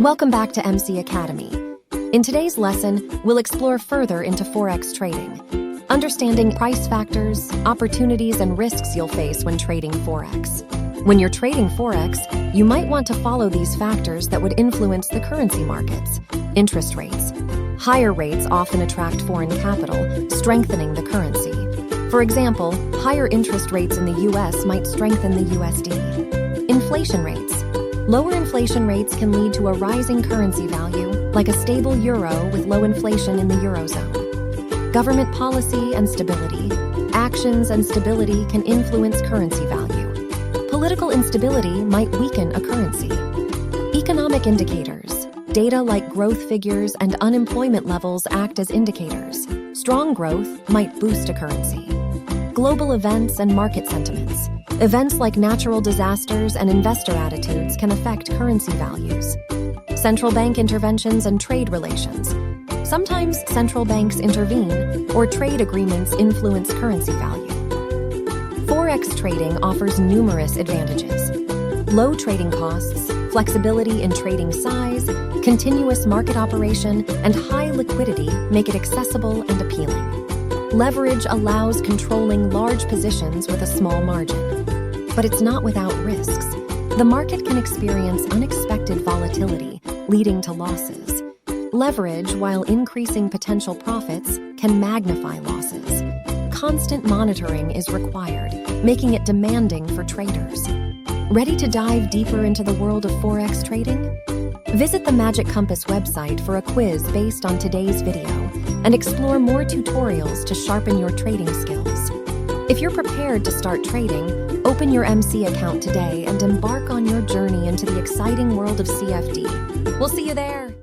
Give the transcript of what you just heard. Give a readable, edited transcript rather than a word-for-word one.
Welcome back to MC Academy. In today's lesson, we'll explore further into Forex trading, understanding price factors, opportunities, and risks you'll face when trading Forex. When you're trading Forex, you might want to follow these factors that would influence the currency markets. Interest rates. Higher rates often attract foreign capital, strengthening the currency. For example, higher interest rates in the US might strengthen the USD. Inflation rates. Lower inflation rates can lead to a rising currency value, like a stable euro with low inflation in the Eurozone. Government policy and stability. Actions and stability can influence currency value. Political instability might weaken a currency. Economic indicators. Data like growth figures and unemployment levels act as indicators. Strong growth might boost a currency. Global events and market sentiments. Events like natural disasters and investor attitudes can affect currency values. Central bank interventions and trade relations. Sometimes central banks intervene, or trade agreements influence currency value. Forex trading offers numerous advantages. Low trading costs, flexibility in trading size, continuous market operation, and high liquidity make it accessible and appealing. Leverage allows controlling large positions with a small margin. But it's not without risks. The market can experience unexpected volatility, leading to losses. Leverage, while increasing potential profits, can magnify losses. Constant monitoring is required, making it demanding for traders. Ready to dive deeper into the world of Forex trading? Visit the Magic Compass website for a quiz based on today's video and explore more tutorials to sharpen your trading skills. If you're prepared to start trading, open your MC account today and embark on your journey into the exciting world of CFD. We'll see you there!